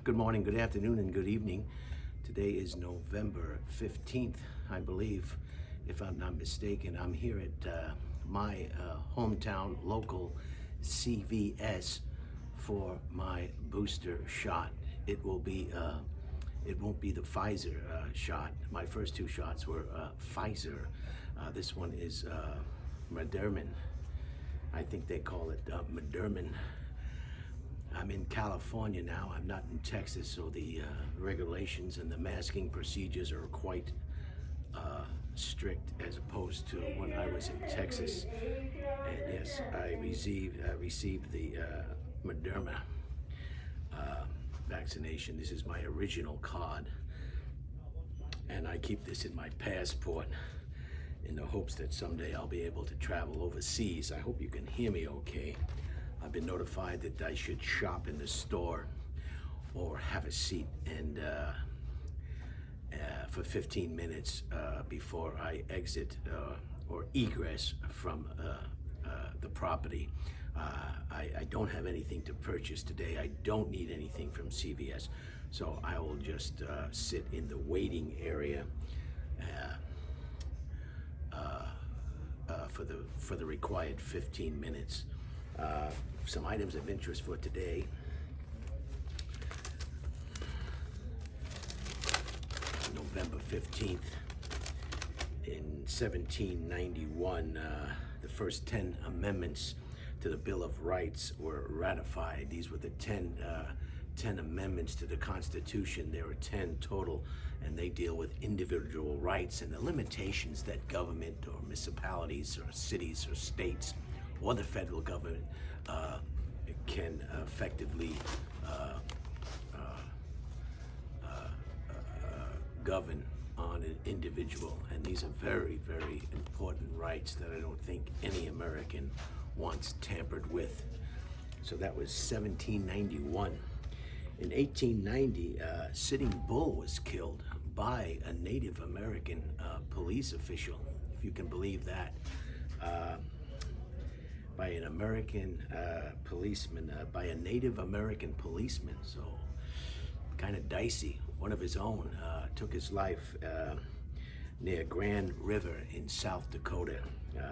Good morning, good afternoon, and good evening. Today is November 15th, I believe, if I'm not mistaken. I'm here at my hometown local CVS for my booster shot. It won't be the Pfizer shot. My first two shots were Pfizer. This one is Moderna. I think they call it Moderna. I'm in California now. I'm not in Texas, so the regulations and the masking procedures are quite strict as opposed to when I was in Texas. And yes, I received the Moderna vaccination. This is my original card, and I keep this in my passport in the hopes that someday I'll be able to travel overseas. I hope you can hear me okay. I've been notified that I should shop in the store or have a seat and for 15 minutes before I exit or egress from the property. I don't have anything to purchase today. I don't need anything from CVS, so I will just sit in the waiting area for the required 15 minutes. Some items of interest for today. November 15th, in 1791, the first 10 amendments to the Bill of Rights were ratified. These were the 10 amendments to the Constitution. There are 10 total, and they deal with individual rights and the limitations that government or municipalities or cities or states or the federal government can effectively govern on an individual. And these are very, very important rights that I don't think any American wants tampered with. So that was 1791. In 1890, Sitting Bull was killed by a Native American police official, if you can believe that. By an American policeman, by a Native American policeman, so kind of dicey. One of his own took his life near Grand River in South Dakota.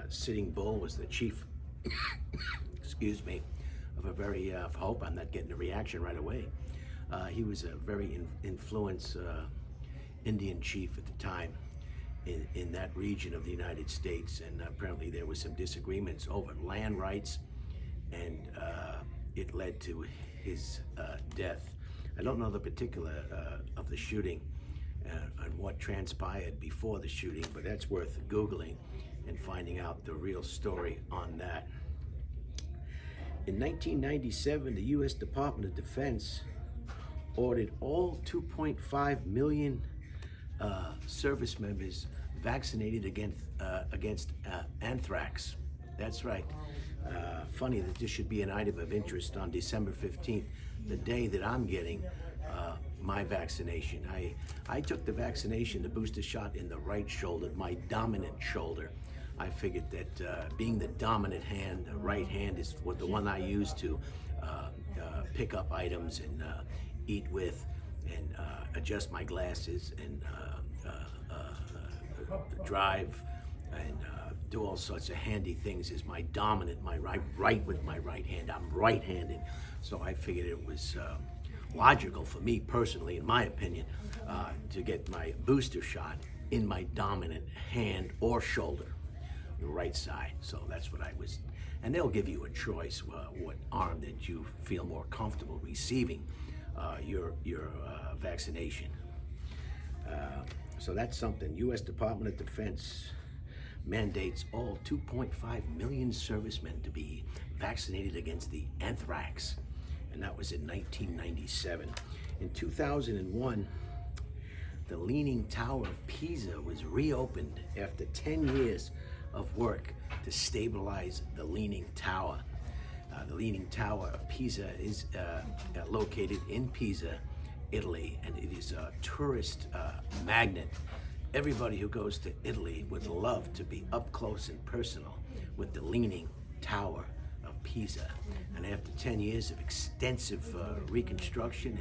Sitting Bull was the chief, excuse me, of a very, I hope I'm not getting a reaction right away. He was a very influenced Indian chief at the time in that region of the United States, and apparently there was some disagreements over land rights, and it led to his death. I don't know the particular of the shooting and what transpired before the shooting, but that's worth Googling and finding out the real story on that. In 1997, the U.S. Department of Defense ordered all 2.5 million service members vaccinated against anthrax. That's right. Funny that this should be an item of interest on December 15th, the day that I'm getting my vaccination. I took the vaccination, the booster shot, in the right shoulder, my dominant shoulder. I figured that being the dominant hand, the right hand is the one I use to pick up items and eat with and adjust my glasses and drive and do all sorts of handy things, is my dominant, my right with my right hand. I'm right-handed, so I figured it was logical for me personally, in my opinion, to get my booster shot in my dominant hand or shoulder, the right side. So that's what I was, and they'll give you a choice what arm that you feel more comfortable receiving your vaccination. So that's something. U.S. Department of Defense mandates all 2.5 million servicemen to be vaccinated against the anthrax, and that was in 1997. In 2001, the Leaning Tower of Pisa was reopened after 10 years of work to stabilize the Leaning Tower. The Leaning Tower of Pisa is located in Pisa, Italy, and it is a tourist magnet. Everybody who goes to Italy would love to be up close and personal with the Leaning Tower of Pisa. And after 10 years of extensive reconstruction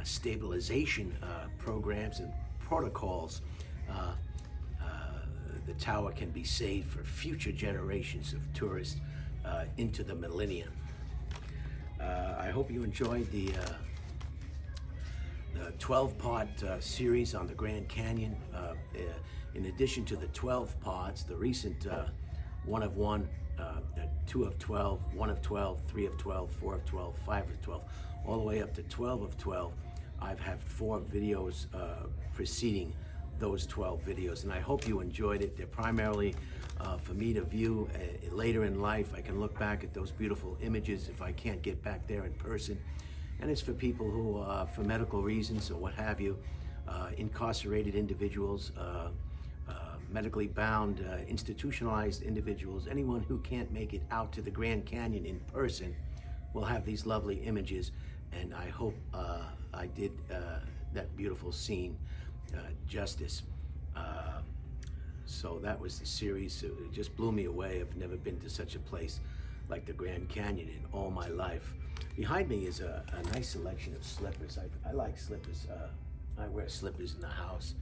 stabilization programs and protocols, the tower can be saved for future generations of tourists into the millennium. I hope you enjoyed the 12-part series on the Grand Canyon. In addition to the 12 parts, the recent 1 of 1, 2 of 12, 1 of 12, 3 of 12, 4 of 12, 5 of 12, all the way up to 12 of 12. I've had 4 videos preceding those 12 videos, and I hope you enjoyed it. They're primarily for me to view later in life. I can look back at those beautiful images if I can't get back there in person. And it's for people who, for medical reasons or what have you, incarcerated individuals, medically bound, institutionalized individuals, anyone who can't make it out to the Grand Canyon in person will have these lovely images. And I hope I did that beautiful scene justice. So that was the series. It just blew me away. I've never been to such a place like the Grand Canyon in all my life. Behind me is a nice selection of slippers. I like slippers. I wear slippers in the house,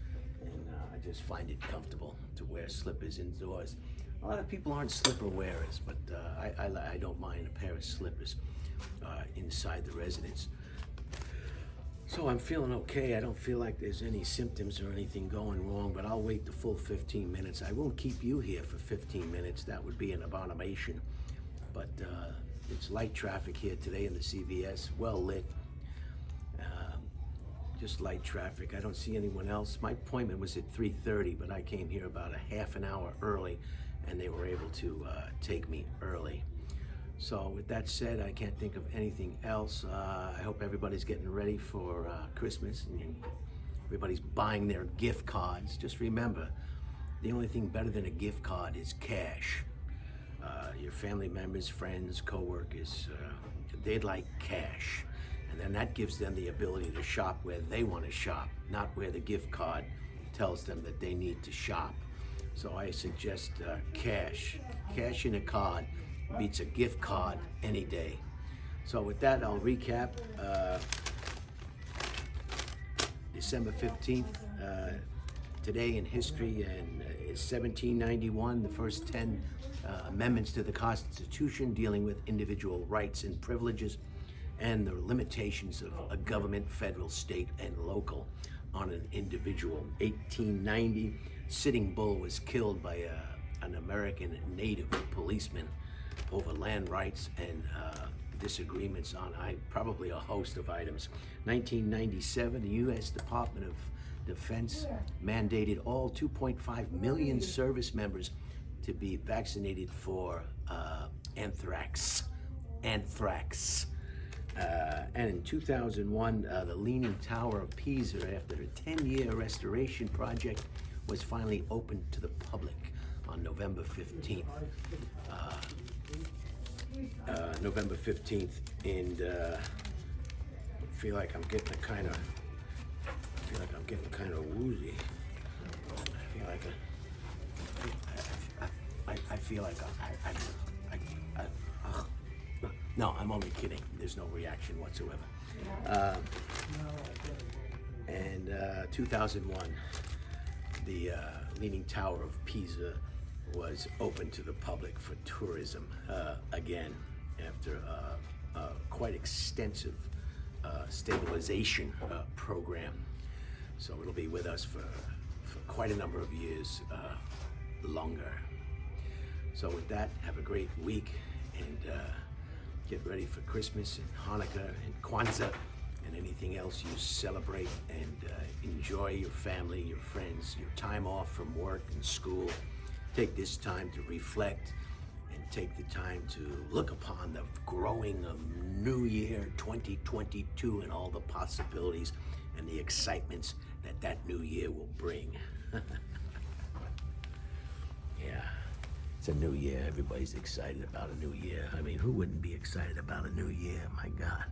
and I just find it comfortable to wear slippers indoors. A lot of people aren't slipper wearers, but I don't mind a pair of slippers inside the residence. So I'm feeling okay. I don't feel like there's any symptoms or anything going wrong, but I'll wait the full 15 minutes. I won't keep you here for 15 minutes. That would be an abomination. But it's light traffic here today in the CVS, well lit. Just light traffic. I don't see anyone else. My appointment was at 3:30, but I came here about a half an hour early, and they were able to take me early. So with that said, I can't think of anything else. I hope everybody's getting ready for Christmas, and everybody's buying their gift cards. Just remember, the only thing better than a gift card is cash. Your family members, friends, co-workers, they'd like cash. And then that gives them the ability to shop where they want to shop, not where the gift card tells them that they need to shop. So I suggest cash. Cash in a card beats a gift card any day. So with that, I'll recap. December 15th, today in history, and 1791, the first 10 amendments to the Constitution dealing with individual rights and privileges and the limitations of a government, federal, state, and local on an individual. 1890, Sitting Bull was killed by an American native policeman over land rights and disagreements on probably a host of items. 1997, the U.S. Department of Defense mandated all 2.5 million service members to be vaccinated for anthrax. And in 2001, the Leaning Tower of Pisa, after a 10-year restoration project, was finally opened to the public on November 15th. November 15th, and I feel like I'm getting kind of woozy. I feel like no, I'm only kidding. There's no reaction whatsoever. And 2001, the Leaning Tower of Pisa was open to the public for tourism again after a quite extensive stabilization program. So it'll be with us for quite a number of years longer. So with that, have a great week, and get ready for Christmas and Hanukkah and Kwanzaa and anything else you celebrate, and enjoy your family, your friends, your time off from work and school. Take this time to reflect, and take the time to look upon the growing of New Year 2022 and all the possibilities and the excitements that new year will bring. Yeah, it's a new year. Everybody's excited about a new year. I mean, who wouldn't be excited about a new year? My God.